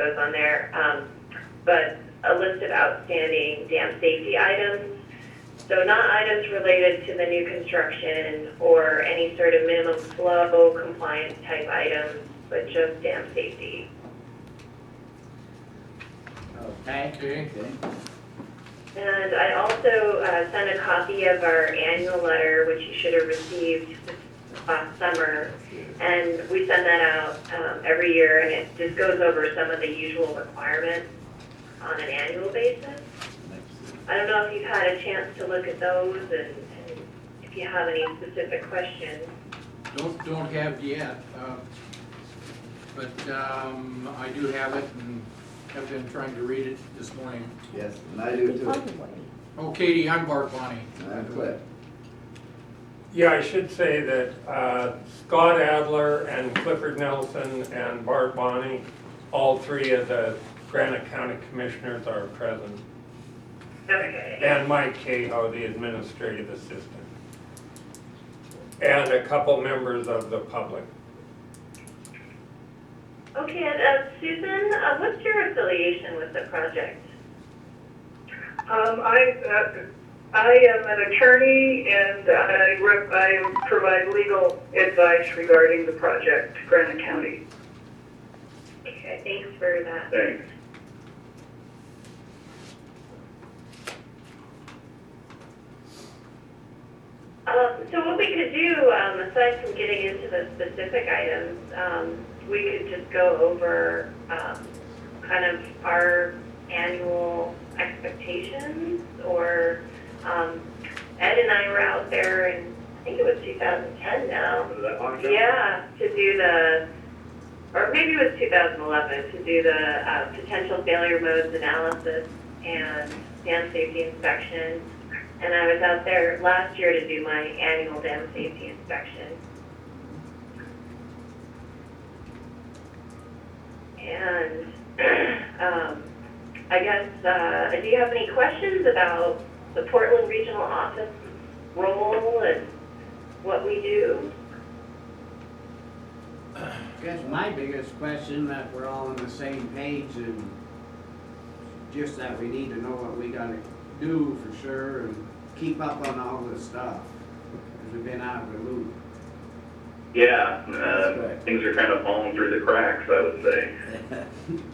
those on there, but a list of outstanding dam safety items. So not items related to the new construction or any sort of minimum flow compliance type items, but just dam safety. Okay. Okay. And I also sent a copy of our annual letter, which you should have received last summer. And we send that out every year, and it just goes over some of the usual requirements on an annual basis. I don't know if you've had a chance to look at those and if you have any specific questions. Don't have yet, but I do have it and have been trying to read it this morning. Yes, and I do too. Oh, Katie, I'm Bart Bonnie. I'm Cliff. Yeah, I should say that Scott Adler and Clifford Nelson and Bart Bonney, all three of the Granite County Commissioners are present. Okay. And Mike Cahill, the administrative assistant. And a couple members of the public. Okay, and Susan, what's your affiliation with the project? I am an attorney and I provide legal advice regarding the project, Granite County. Okay, thanks for that. Thanks. So what we could do, aside from getting into the specific items, we could just go over kind of our annual expectations, or Ed and I were out there in, I think it was 2010 now. Was that long ago? Yeah, to do the, or maybe it was 2011, to do the potential failure modes analysis and dam safety inspection. And I was out there last year to do my annual dam safety inspection. And I guess, do you have any questions about the Portland Regional Office role and what we do? I guess my biggest question, that we're all on the same page, and just that we need to know what we gotta do for sure and keep up on all this stuff, because we've been out of the loop. Yeah, right. things are kind of falling through the cracks, I would say.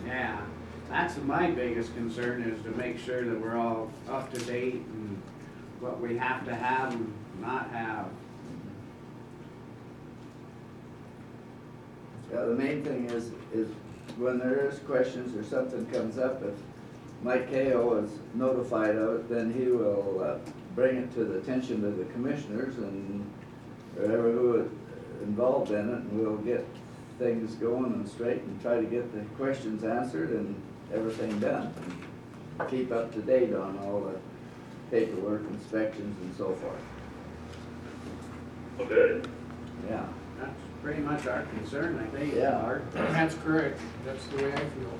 Yeah, that's my biggest concern, is to make sure that we're all up to date and what we have to have and not have. Yeah, the main thing is when there is questions or something comes up, if Mike Cahill is notified of it, then he will bring it to the attention of the commissioners and whoever who is involved in it, and we'll get things going and straight and try to get the questions answered and everything done. And keep up to date on all the paperwork, inspections, and so forth. Well, good. Yeah. That's pretty much our concern, I think. Yeah. Art. That's correct. That's the way I feel.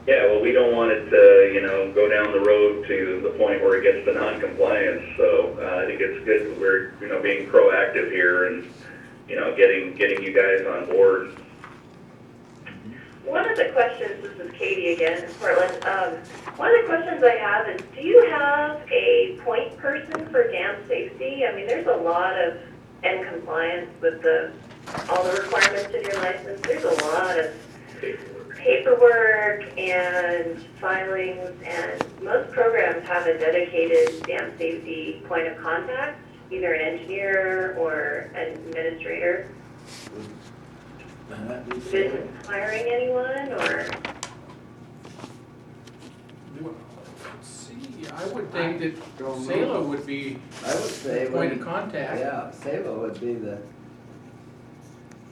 Yeah, well, we don't want it to, go down the road to the point where it gets to non-compliance. So I think it's good that we're, being proactive here and, getting you guys on board. One of the questions, this is Katie again in Portland, one of the questions I have is, do you have a point person for dam safety? I mean, there's a lot of, and compliance with all the requirements in your license, there's a lot of paperwork and filings, and most programs have a dedicated dam safety point of contact, either an engineer or an administrator. Been hiring anyone, or? Well, let's see, I would think that Don't know. Sela would be I would say the point when- of contact. Yeah, Salo would be the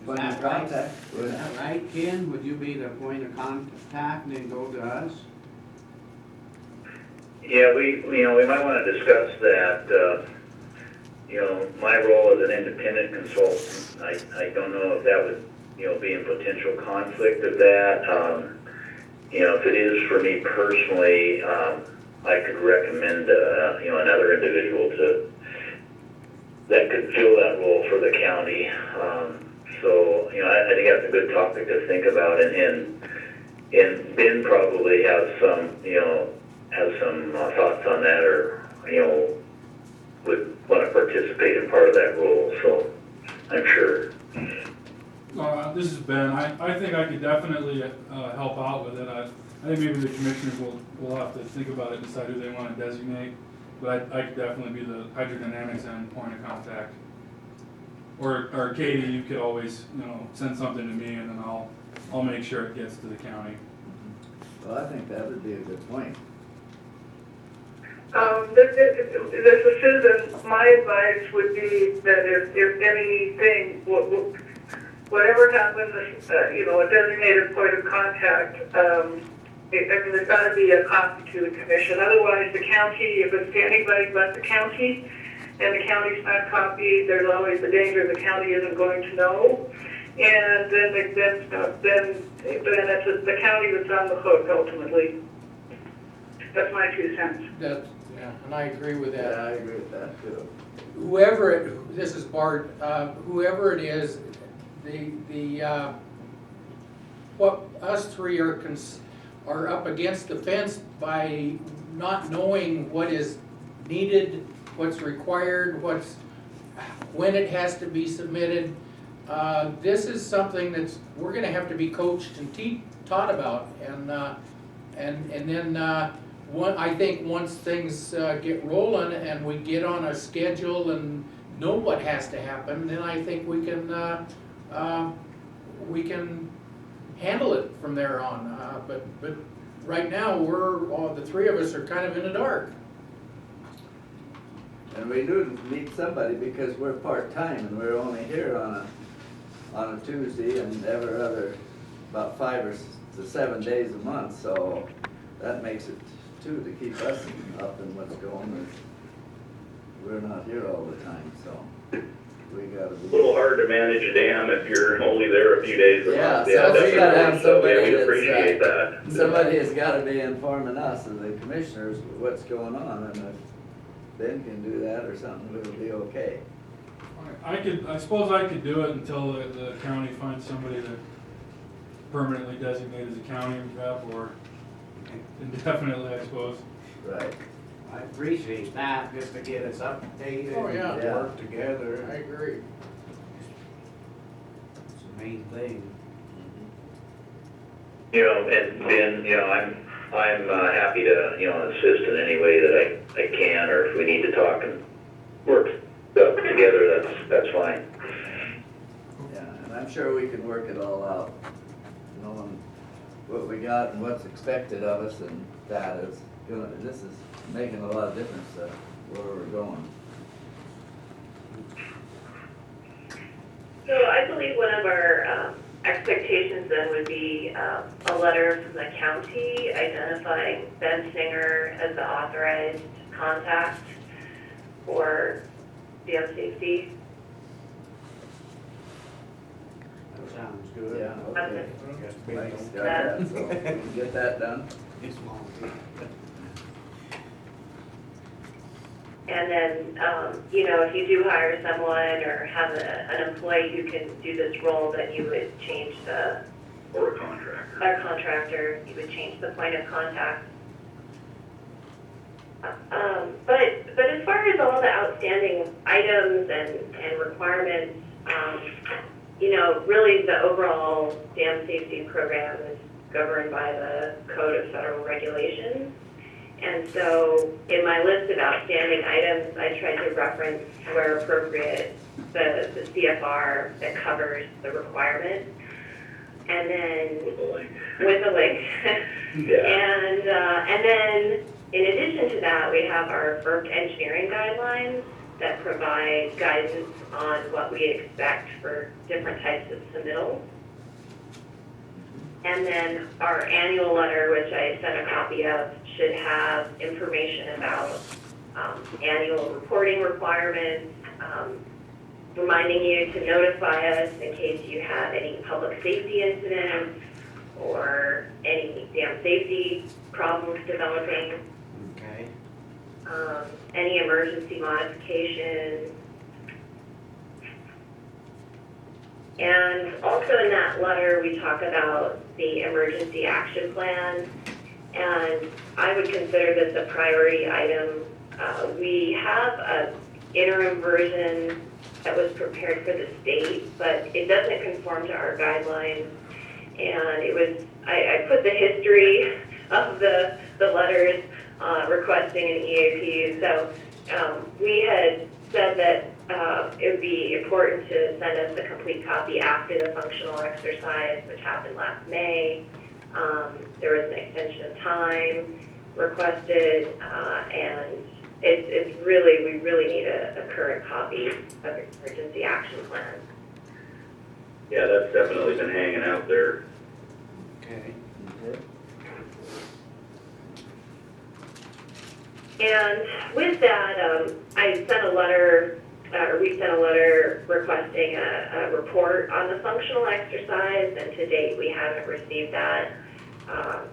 point of that right? contact. Is that right, Ken? Would you be the point of contact and then go to us? Yeah, we might want to discuss that. My role as an independent consultant, I don't know if that would, be in potential conflict of that. If it is for me personally, I could recommend, another individual that could fill that role for the county. So, I think that's a good topic to think about, and And Ben probably has some, thoughts on that, or, would want to participate in part of that role, so I'm sure. This is Ben. I think I could definitely help out with it. I think maybe the commissioners will have to think about it and decide who they want to designate. But I could definitely be the hydrodynamics end point of contact. Or Katie, you could always, send something to me and then I'll make sure it gets to the county. Well, I think that would be a good point. This is Susan. My advice would be that if anything, whatever happens, a designated point of contact, there's got to be a copy to the commission. Otherwise, the county, if it's to anybody but the county, and the county's not copied, there's always the danger the county isn't going to know. And then it's the county that's on the hook ultimately. That's my 2 cents. Yeah, and I agree with that. Yeah, I agree with that too. This is Bart, whoever it is, what us three are up against the fence by not knowing what is needed, what's required, when it has to be submitted. This is something we're gonna have to be coached and taught about, and then, I think once things get rolling and we get on a schedule and know what has to happen, then I think we can handle it from there on. But right now, the three of us are kind of in the dark. And we do need somebody because we're part-time and we're only here on a Tuesday and every other, about 5 to 7 days a month, so that makes it too, to keep us up in what's going on. We're not here all the time, so we gotta A be. little hard to manage a dam if you're only there a few days a Yeah, month. so we gotta have definitely. So, somebody we that's, appreciate that. Somebody has gotta be informing us and the commissioners what's going on, and if Ben can do that or something, it'll be okay. I suppose I could do it until the county finds somebody to permanently designate as a county rep, or indefinitely, I suppose. Right. I appreciate that, just to get us updated Oh, yeah. and work together. I agree. It's the main thing. And Ben, I'm happy to, assist in any way that I can, or if we need to talk and work stuff together, that's fine. Yeah, and I'm sure we can work it all out, knowing what we got and what's expected of us, and this is making a lot of difference to where we're going. So I believe one of our expectations then would be a letter from the county identifying Ben Singer as the authorized contact for dam safety. That sounds good. Yeah, okay. Guess Ben Mike's don't- got that, so we can get that done. It's long. And then, if you do hire someone or have an employee who can do this role, then you would change Or a contractor. our contractor, you would change the point of contact. But as far as all the outstanding items and requirements, really the overall dam safety program is governed by the Code of Federal Regulations. And so in my list of outstanding items, I tried to reference where appropriate the CFR that covers the requirement. And then with a link. Yeah. And then in addition to that, we have our FERC engineering guidelines that provide guidance on what we expect for different types of submittals. And then our annual letter, which I sent a copy of, should have information about annual reporting requirements, reminding you to notify us in case you have any public safety incidents or any dam safety problems developing, Okay. any emergency modifications. And also in that letter, we talk about the emergency action plan, and I would consider this a priority item. We have an interim version that was prepared for the state, but it doesn't conform to our guidelines. And it was, I put the history of the letters requesting an EAP. So we had said that it would be important to send us a complete copy after the functional exercise, which happened last May. There was an extension of time requested, and it's really, we really need a current copy of the emergency action plan. Yeah, that's definitely been hanging out there. Okay. Okay. And with that, I sent a letter, or we sent a letter requesting a report on the functional exercise, and to date we haven't received that.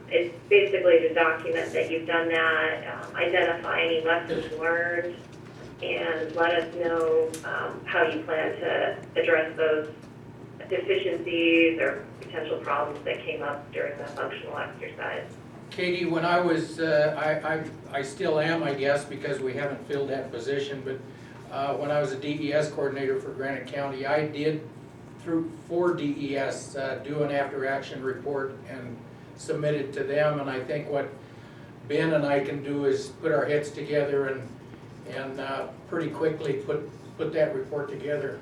It's basically to document that you've done that, identify any lessons learned, and let us know how you plan to address those deficiencies or potential problems that came up during the functional exercise. Katie, when I was, I still am, I guess, because we haven't filled that position, but when I was a DES coordinator for Granite County, I did, for DES, do an after-action report and submit it to them, and I think what Ben and I can do is put our heads together and pretty quickly put that report together.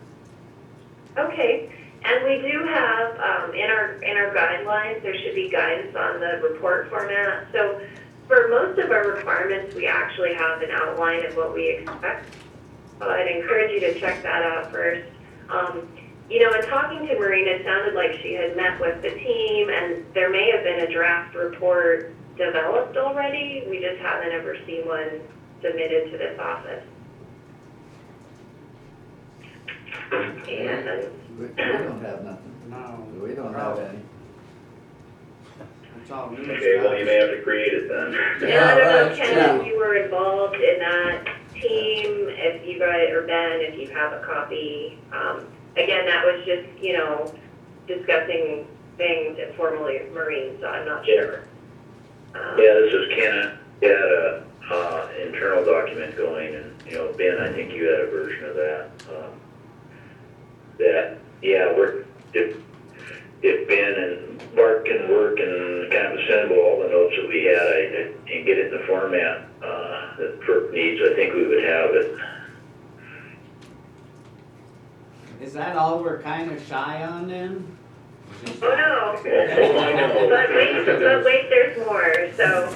Okay, and we do have, in our guidelines, there should be guidance on the report format. So for most of our requirements, we actually have an outline of what we expect. I'd encourage you to check that out first. You know, in talking to Marina, it sounded like she had met with the team, and there may have been a draft report developed already. We just haven't ever seen one submitted to this office. And We don't have nothing. No. We don't have any. It's all new Okay, well, you stuff. may have to create it then. yeah, I don't know, right, Ken, yeah. if you were involved in that team, if you guys, or Ben, if you have a copy. Again, that was just, you know, discussing things informally with Marine, so I'm not sure. Yeah, this is Ken. We had a internal document going, and, you know, Ben, I think you had a version of that. Yeah, if Ben and Bart can work and kind of assemble all the notes that we had and get it in the format that FERC needs, I think we would have it. Is that all we're kind of shy on then? Oh, no. I know. But wait, there's more. So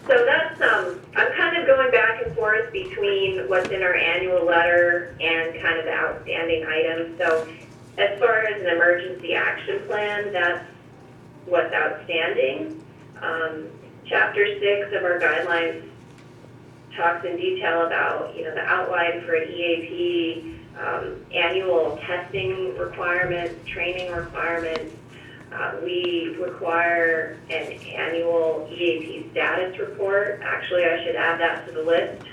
that's, I'm kind of going back and forth between what's in our annual letter and kind of the outstanding items. So as far as an emergency action plan, that's what's outstanding. Chapter 6 of our guidelines talks in detail about, you know, the outline for an EAP, annual testing requirements, training requirements. We require an annual EAP status report. Actually, I should add that to the list.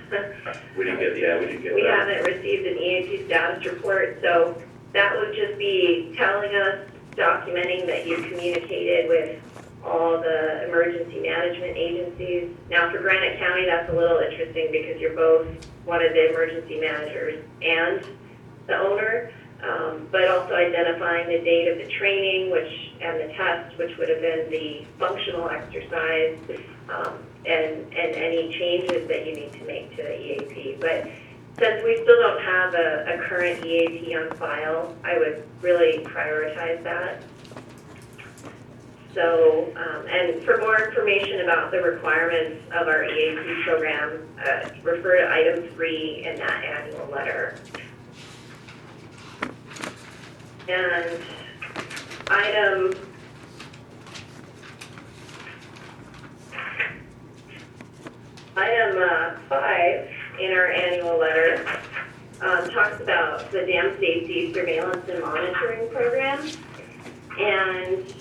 We didn't get that. We haven't received an EAP status report, so that would just be telling us, documenting that you communicated with all the emergency management agencies. Now, for Granite County, that's a little interesting because you're both one of the emergency managers and the owner, but also identifying the date of the training, and the test, which would have been the functional exercise, and any changes that you need to make to the EAP. But since we still don't have a current EAP on file, I would really prioritize that. So, and for more information about the requirements of our EAP program, refer to item 3 in that annual letter. And item 5 in our annual letter talks about the dam safety surveillance and monitoring program. And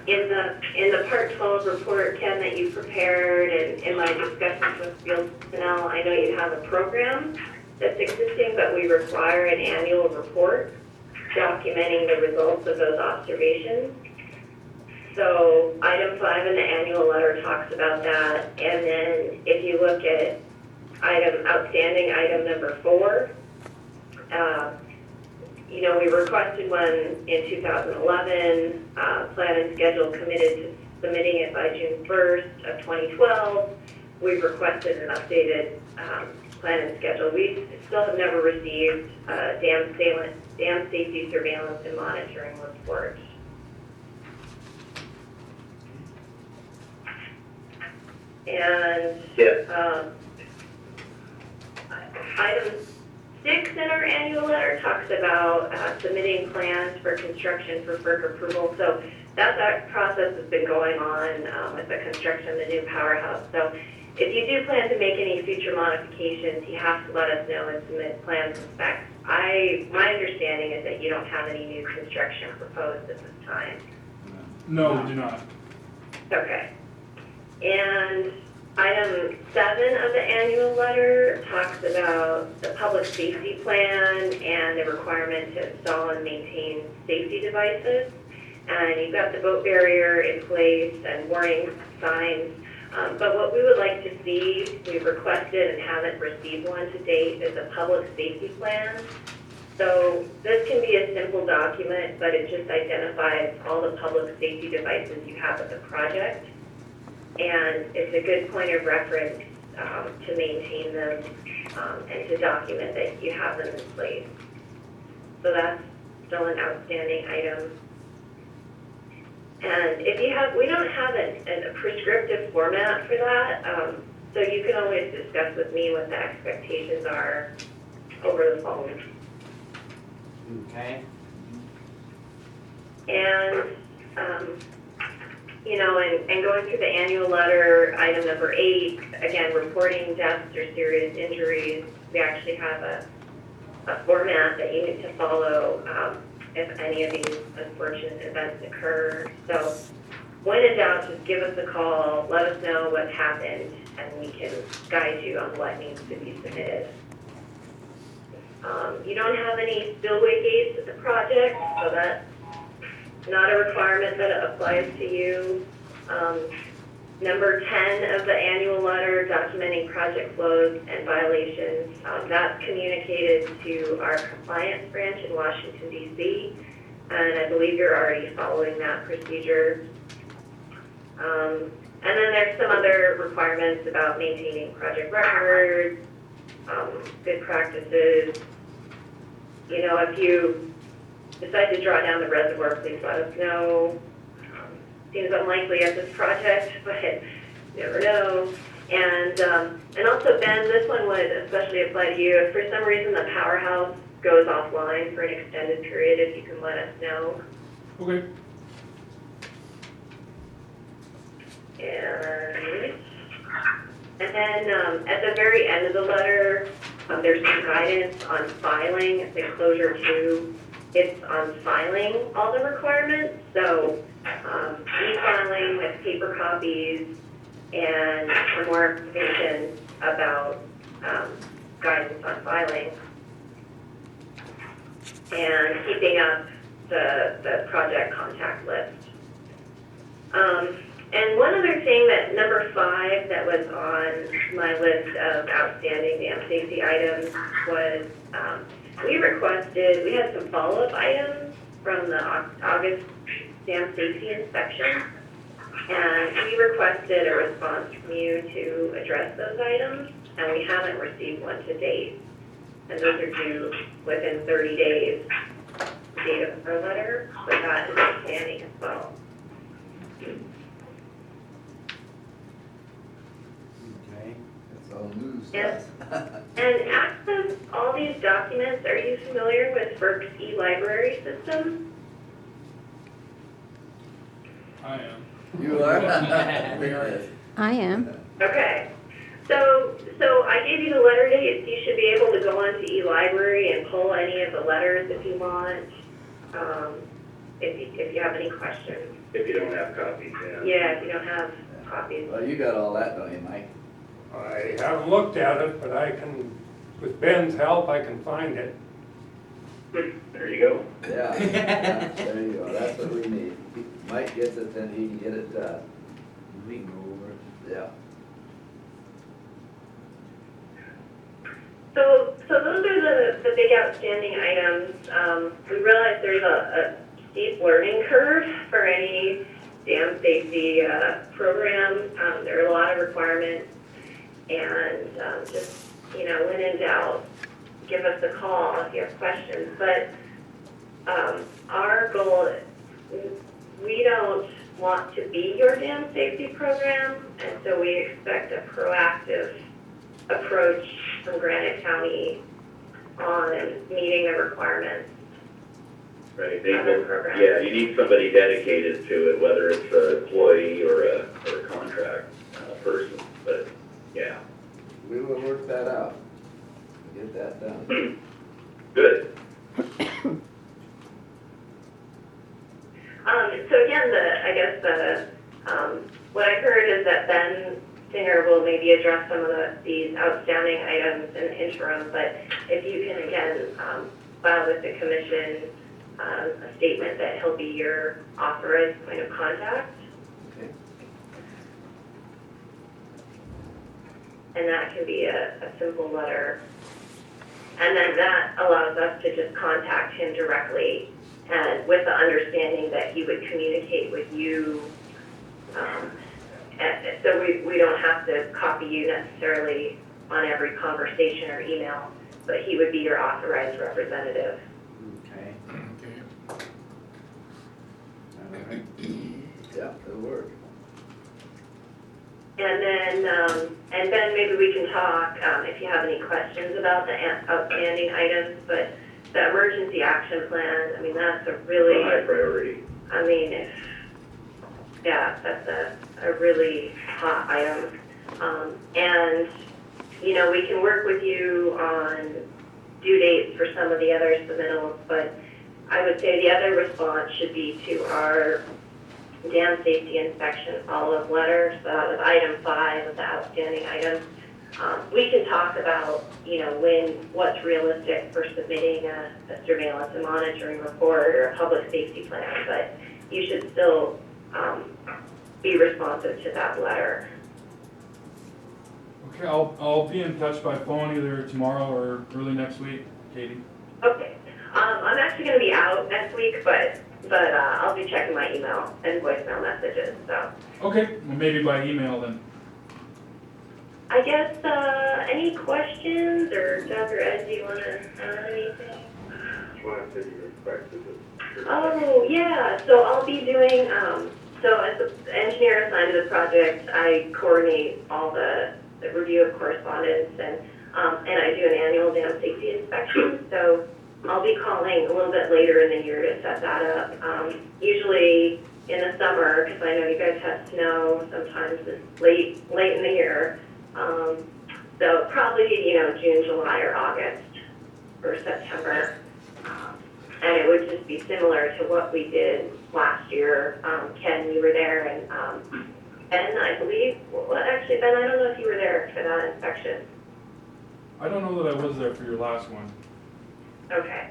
in the Part 12 report, Ken, that you prepared, and in my discussions with field personnel, I know you have a program that's existing, but we require an annual report. documenting the results of those observations. So item 5 in the annual letter talks about that. And then if you look at outstanding item number 4, we requested one in 2011, plan and schedule committed to submitting it by June 1st of 2012. We've requested an updated plan and schedule. We still have never received dam safety surveillance and monitoring report. And item 6 in our annual letter talks about submitting plans for construction for FERC approval. So that process has been going on with the construction of the new powerhouse. So if you do plan to make any future modifications, you have to let us know and submit plans and specs. My understanding is that you don't have any new construction proposed at this time. No, we do not. Okay. And item 7 of the annual letter talks about the public safety plan and the requirement to install and maintain safety devices. And you've got the boat barrier in place and warning signs. But what we would like to see, we've requested and haven't received one to date, is a public safety plan. So this can be a simple document, but it just identifies all the public safety devices you have at the project. And it's a good point of reference to maintain them and to document that you have them in place. So that's still an outstanding item. And if you have, we don't have a prescriptive format for that, so you can always discuss with me what the expectations are over the phone. Okay. And, and going through the annual letter, item number 8, again, reporting deaths or serious injuries, we actually have a format that you need to follow if any of these unfortunate events occur. So when in doubt, just give us a call, let us know what's happened, and we can guide you on what needs to be submitted. You don't have any spillway gates at the project, so that's not a requirement that applies to you. Number 10 of the annual letter, documenting project flows and violations, that's communicated to our compliance branch in Washington, D.C., and I believe you're already following that procedure. And then there's some other requirements about maintaining project records, good practices. If you decide to draw down the reservoir, please let us know. Seems unlikely at this project, but you never know. And also, Ben, this one would especially apply to you. If for some reason the powerhouse goes offline for an extended period, if you can let us know. Okay. And then at the very end of the letter, there's some guidance on filing. It's enclosure 2. It's on filing all the requirements. So e-filing with paper copies and some more information about guidance on filing and keeping up the project contact list. And one other thing that number 5 that was on my list of outstanding dam safety items was we had some follow-up items from the August dam safety inspection, and we requested a response from you to address those items, and we haven't received one to date. And those are due within 30 days, the date of our letter, so that is outstanding as well. Okay. That's all news to Yes. us. And access all these documents, are you familiar with FERC's e-library system? I am. You are? Yes. I am. Okay. So I gave you the letter dates. You should be able to go onto e-library and pull any of the letters if you want, if you have any questions. If you don't have copies, Yeah, if you don't have copies. Well, you got all that, don't you, Mike? I haven't looked at it, but with Ben's help, I can find it. There you go. Yeah, yeah, there you go, that's what we need. Mike gets it, then he can get it done, We can go over it. yeah. So those are the big outstanding items. We realize there's a steep learning curve for any dam safety program. There are a lot of requirements, and just, when in doubt, give us a call if you have questions. But our goal, we don't want to be your dam safety program, and so we expect a proactive approach from Granite County on meeting the requirements. Right, Other programs. yeah, you need somebody dedicated to it, whether it's an employee or a contract person, but, yeah. We will work that out, get that done. Good. So again, what I heard is that Ben Singer will maybe address some of these outstanding items in the interim, but if you can again file with the commission a statement that he'll be your authorized point of contact, Okay. and that can be a simple letter. And then that allows us to just contact him directly, and with the understanding that he would communicate with you. So we don't have to copy you necessarily on every conversation or email, but he would be your authorized representative. Okay. Okay. All right. Yeah, it'll work. And then maybe we can talk, if you have any questions about the outstanding items, but the emergency action plan, I mean, that's a really, High priority. that's a really hot item. And, we can work with you on due dates for some of the other submittals, but I would say the other response should be to our dam safety inspection follow-up letter. So that was item 5 of the outstanding items. We can talk about, what's realistic for submitting a surveillance and monitoring report or a public safety plan, but you should still be responsive to that letter. Okay, I'll be in touch by phone either tomorrow or early next week, Katie. Okay. I'm actually going to be out next week, but I'll be checking my email and voicemail messages. So Okay, well, maybe by email then. I guess any questions, or Doug or Ed, do you want to add anything? Oh yeah. So I'll be doing. So as the engineer assigned to the project, I coordinate all the review of correspondence, and I do an annual dam safety inspection. So I'll be calling a little bit later in the year to set that up. Usually in the summer, because I know you guys have snow sometimes it's late in the year. So probably, June, July, or August, or September. And it would just be similar to what we did last year. Ken, you were there, and Ben, I believe, well, actually, Ben, I don't know if you were there for that inspection. I don't know that I was there for your last one. Okay.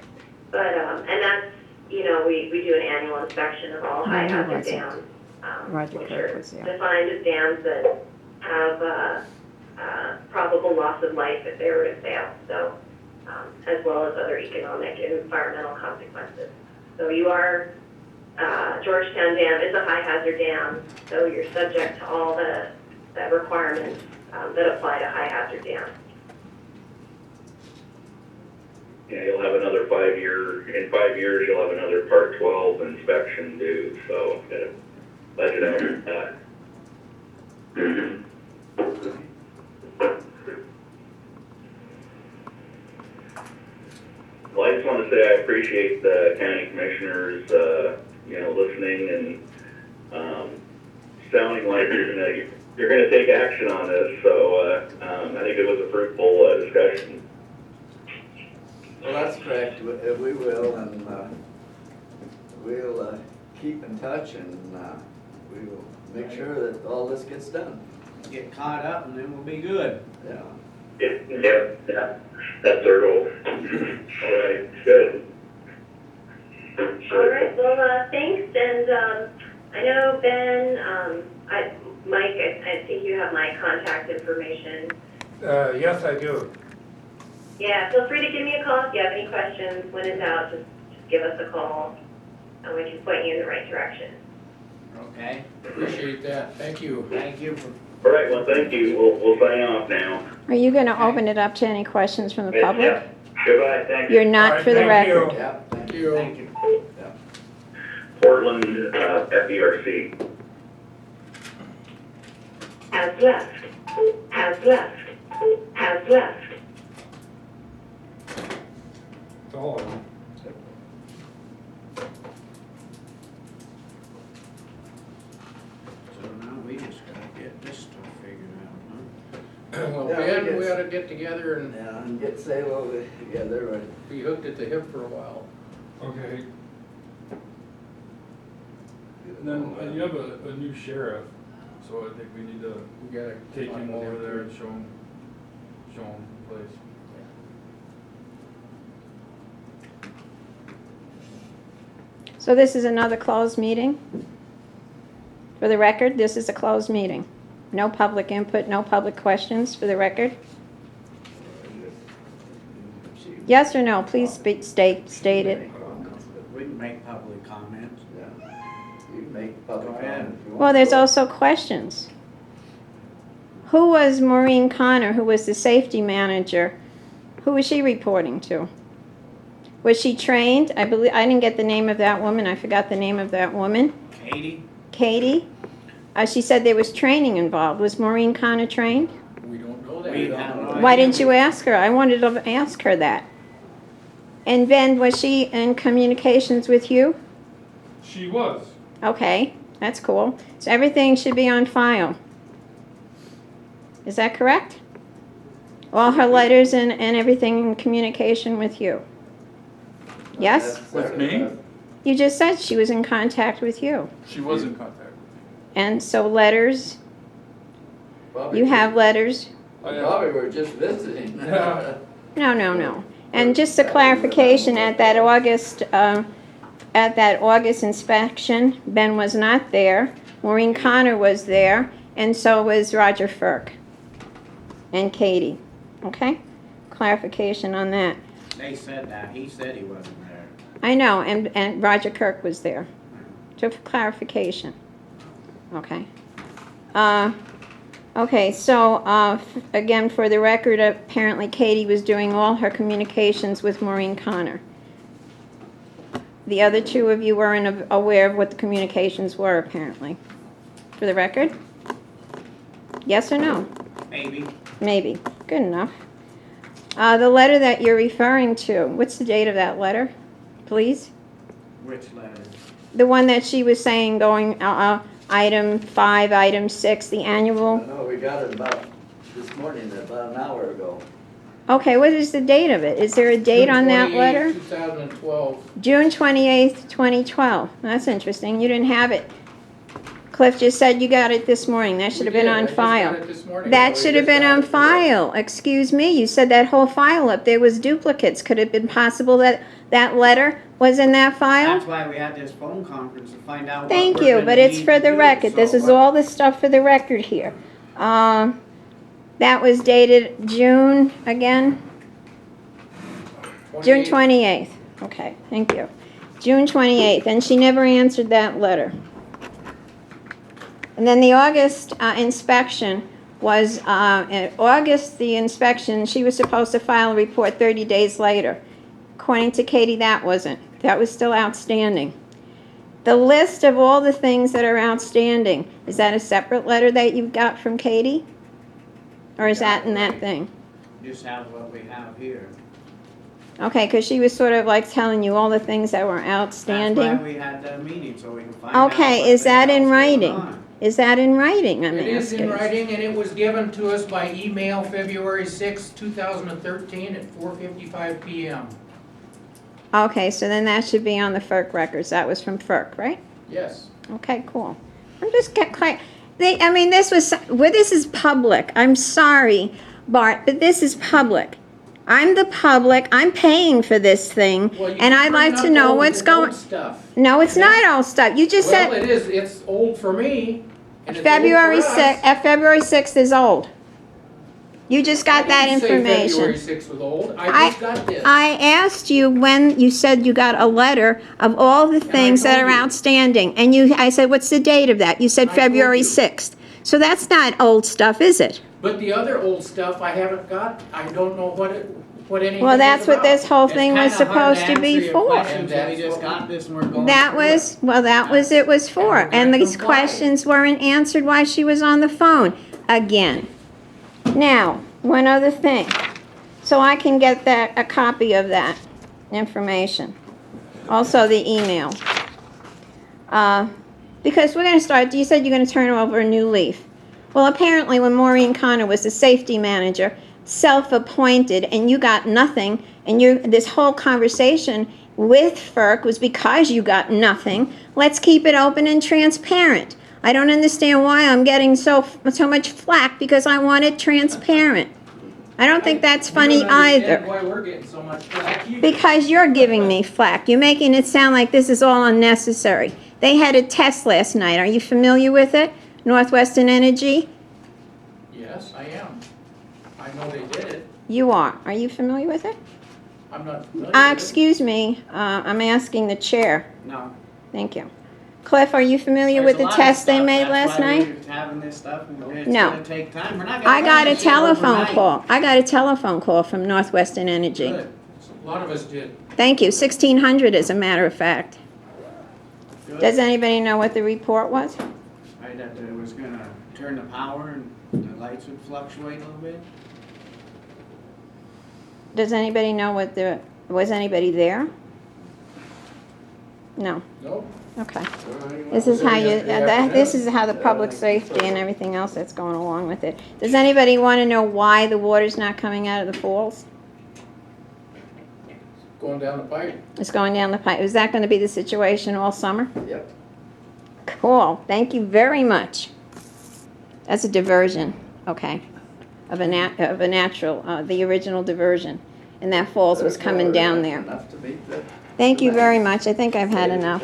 But, and that's, we do an annual inspection of all high hazard dams. Roger Which Craig are was there. defined as dams that have probable loss of life if they were to fail. So, as well as other economic and environmental consequences. So you are, Georgetown Dam is a high hazard dam, so you're subject to all the requirements that apply to high hazard dams. Yeah, you'll have another in 5 years, you'll have another Part 12 inspection due, so gotta budget out for that. Well, I just want to say I appreciate the county commissioners, listening and sounding like you're gonna take action on this, so I think it was a fruitful discussion. Well, that's correct, we will, and we'll keep in touch, and we will make sure that all this gets done. Get caught up and then we'll be good. Yeah. Yeah, that's our goal. All right, good. All right, well, thanks, and, I know Ben, Mike, I think you have my contact information. Yes, I do. Yeah, feel free to give me a call if you have any questions. When in doubt, just give us a call, and we can point you in the right direction. Okay, Appreciate that, thank you. thank you for, All right, well, thank you. We'll sign off now. Are you gonna open it up to any questions from the public? Yeah. Goodbye, thank you. You're not All right, for the thank you. record. Yeah, thank Thank you. you. thank you. Portland, FERC. Has left, has left, has left. Oh, So now we just gotta get this stuff figured out, Well, Yeah, I Ben, we guess. ought to get together and Yeah, and get Salo together, right? be hooked at the hip for a while. Okay. And then you have a new sheriff, so I think we need to We gotta take talk him with over him there too. and show him the place. So this is another closed meeting? For the record, this is a closed meeting. No public input, no public questions for the record? Yes or no? Please state it. We can make public comments. Yeah. You can make public Go ahead. comment if you want. Well, there's to. also questions. Who was Maureen Connor, who was the safety manager? Who was she reporting to? Was she trained? I believe, I didn't get the name of that woman. I forgot the name of that woman. Katie? Katie? She said there was training involved. Was Maureen Connor trained? We don't know We that. have no Why idea. didn't you ask her? I wanted to ask her that. And Ben, was she in communications with you? She was. Okay, that's cool. So everything should be on file. Is that correct? All her letters and everything in communication with you? Yes? With me? You just said she was in contact with you. She was in contact with And so letters, Probably you just- have letters? Probably we're just visiting. Yeah. No. And just a clarification, at that August inspection, Ben was not there. Maureen Connor was there, and so was Roger FERC and Katie. Okay? Clarification on that. They said that, he said he wasn't there. I know, and Roger Kirk was there. Just for clarification. Okay. Okay, so, again, for the record, apparently Katie was doing all her communications with Maureen Connor. The other two of you weren't aware of what the communications were, apparently. For the record? Yes or no? Maybe. Maybe. Good enough. The letter that you're referring to, what's the date of that letter, please? Which letter? The one that she was saying going, item 5, item 6, the annual. No, we got it about this morning, about an hour ago. Okay, what is the date of it? Is there a date on that June 28, letter? 2012. June 28th, 2012. That's interesting. You didn't have it. Cliff just said you got it this morning. That should have been We did. on I just file. got it this morning. That we should have just been got on it today. file. Excuse me, you said that whole file up there was duplicates. Could it have been possible that that letter was in that file? That's why we had this phone conference to find out what Thank we're you, gonna but it's need for to the do, record. This so is what- all the stuff for the record here. That was dated June, again? June 28th. Okay, thank you. June 28th, and she never answered that letter. And then the August inspection was, in August, the inspection, she was supposed to file a report 30 days later. According to Katie, that wasn't. That was still outstanding. The list of all the things that are outstanding, is that a separate letter that you got from Katie? Or is that in that thing? Just have what we have here. Okay, because she was sort of like telling you all the things that were That's why outstanding. we had the meeting, so we can find out. Okay, what is the that in hell's going writing? on. Is that in writing, I'm It is in asking? writing, and it was given to us by email February 6, 2013 at 4:55 PM. Okay, so then that should be on the FERC records. That was from FERC, right? Yes. Okay, cool. I'm just get quite, I mean, this is public. I'm sorry, Bart, but this is public. I'm the public, I'm paying for this thing, Well, you and keep I'd like bringing to up know old- what's old going. Stuff. No, it's not old stuff. You just Well, said it is, it's old for me, and it's February old for us. 6th, February 6th is old. You just got that I didn't say February information. 6th was old, I just got this. I asked you when you said you got a letter of all the things that told are you. outstanding, and I said, what's the date of that? You said I told February you. 6th. So that's not old stuff, is it? But the other old stuff I haven't got, I don't know what anything Well, is that's what about. this whole It's thing was kinda hard supposed to be answer your for. questions And when we that's just what got this and we're going That through was, it. well, that was it was for. And we're And gonna these comply. questions weren't answered while she was on the phone, again. Now, one other thing. So I can get a copy of that information. Also the email. Because we're gonna start, you said you're gonna turn over a new leaf. Well, apparently when Maureen Connor was the safety manager, self-appointed, and you got nothing, and this whole conversation with FERC was because you got nothing. Let's keep it open and transparent. I don't understand why I'm getting so much flack because I want it transparent. I don't think that's funny I don't understand either. why we're getting so much flack either. Because you're giving me flack. You're making it sound like this is all unnecessary. They had a test last night. Are you familiar with it? Northwestern Energy? Yes, I am. I know they did it. You are. Are you familiar with it? I'm not familiar with it. Excuse me. I'm asking the chair. No. Thank you. Cliff, are you familiar There's with a the lot of test they stuff. made That's last why night? we're having this stuff, and it's No. gonna take time. We're not gonna I got run a this shit telephone overnight. call. I got a telephone call from Northwestern Energy. Good. A lot of us did. Thank you. 1600 as a matter of fact. Good. Does anybody know what the report was? Right, that it was gonna turn the power and the lights would fluctuate a little bit. Does anybody know was anybody there? No. Nope. Okay. This is how this is how the public safety and everything else that's going along with it. Does anybody want to know why the water's not coming out of the falls? Going down the pipe. It's going down the pipe. Is that going to be the situation all summer? Yep. Cool. Thank you very much. That's a diversion, okay, of a natural, the original diversion. And that falls was coming down there. Enough to meet the. Thank you very much. I think I've had enough.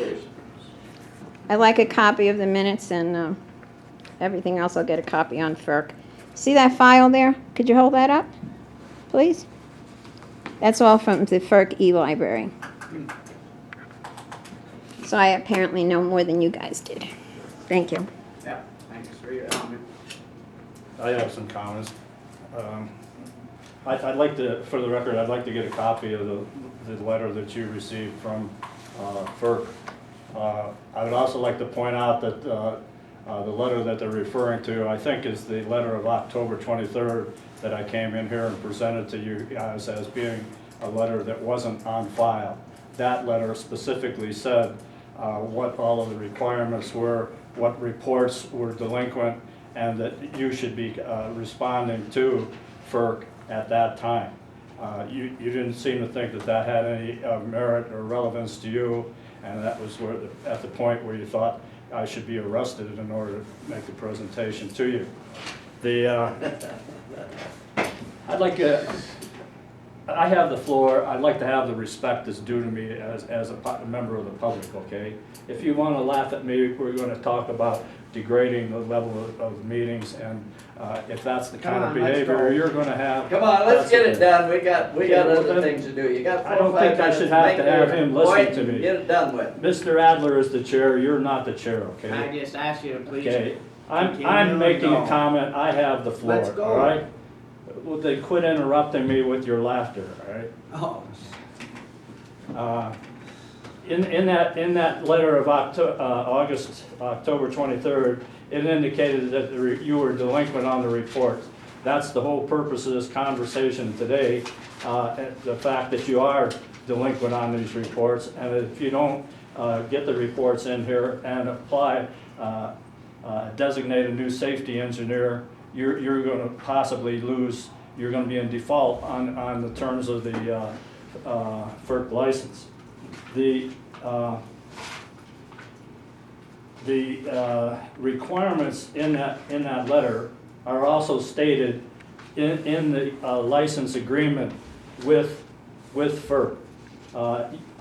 I'd like a copy of the minutes and everything else. I'll get a copy on FERC. See that file there? Could you hold that up, please? That's all from the FERC e-library. So I apparently know more than you guys did. Thank you. Yeah, thanks for your comment. I have some comments. I'd like to, for the record, I'd like to get a copy of the letter that you received from FERC. I would also like to point out that the letter that they're referring to, I think, is the letter of October 23rd that I came in here and presented to you guys as being a letter that wasn't on file. That letter specifically said what all of the requirements were, what reports were delinquent, and that you should be responding to FERC at that time. You didn't seem to think that that had any merit or relevance to you, and that was where at the point where you thought I should be arrested in order to make the presentation to you. I have the floor. I'd like to have the respect that's due to me as a member of the public, okay? If you want to laugh at me, we're going to talk about degrading the level of meetings, and if that's the kind of Come on, let's behavior go. you're going to have. Come on, let's that's get it okay. done. We got well, other then, things to do. You got 4 I or don't 5 think I minutes should to have make to have your him listen point to and me. Get it done with. Mr. Adler is the chair, you're not the chair, okay? I just asked you to please. Okay, continue I'm and making go. a comment, I have the floor, Let's go. all right? Well, then quit interrupting me with your laughter, all right? Oh, In that letter of October 23rd, it indicated that you were delinquent on the reports. That's the whole purpose of this conversation today, the fact that you are delinquent on these reports, and if you don't get the reports in here and apply, designate a new safety engineer, you're going to possibly lose, you're going to be in default on the terms of the FERC license. The requirements in that letter are also stated in the license agreement with FERC.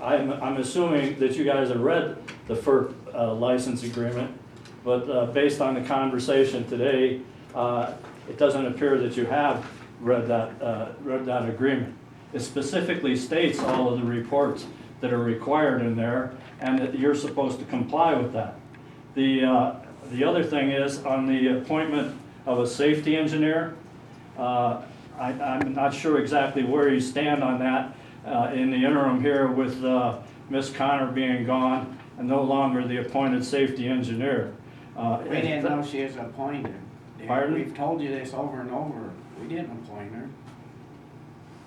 I'm assuming that you guys have read the FERC license agreement, but based on the conversation today, it doesn't appear that you have read that agreement. It specifically states all of the reports that are required in there, and that you're supposed to comply with that. The other thing is, on the appointment of a safety engineer, I'm not sure exactly where you stand on that in the interim here with Ms. Connor being gone and no longer the appointed safety engineer. We didn't know she was appointed. Pardon? We've told you this over and over. We didn't appoint her.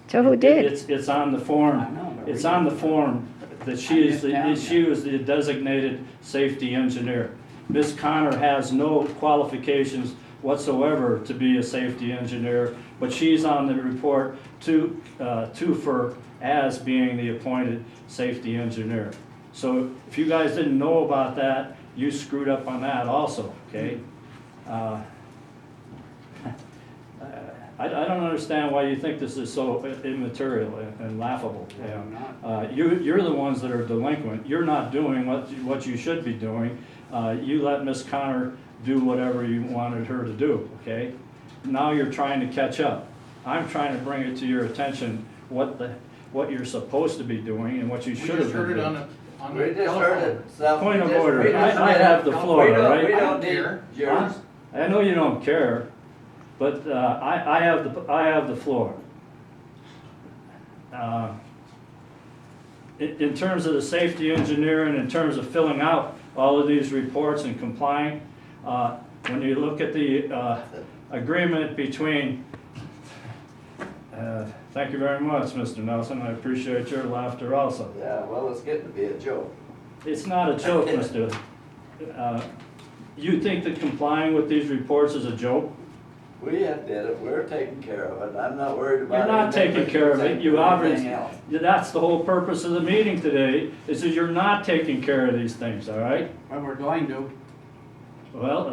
So who did? It's on the form. I know, but It's we on the didn't. form that she was the designated safety engineer. Ms. Connor has no qualifications whatsoever to be a safety engineer, but she's on the report to FERC as being the appointed safety engineer. So if you guys didn't know about that, you screwed up on that also, okay? I don't understand why you think this is so immaterial and laughable. You're the ones that are delinquent. You're not doing what you should be doing. You let Ms. Connor do whatever you wanted her to do, okay? Now you're trying to catch up. I'm trying to bring it to your attention what you're supposed to be doing and what you We should have just been heard it doing. on We the just heard telephone. it. So Point of we just- order. we just I heard have it. the floor, We don't- all right? We I don't don't need care. yours. I know you don't care, but I have the floor. In terms of the safety engineer and in terms of filling out all of these reports and complying, when you look at the agreement between, thank you very much, Mr. Nelson, I appreciate your laughter also. Yeah, well, it's getting to be a joke. It's not a joke, Mr. You think that complying with these reports is a joke? We did it, we're taking care of it, I'm not worried about You're not anything taking care of it, you obviously, else. that's the whole purpose of the meeting today, is that you're not taking care of these things, all right? Well, we're going to. Well,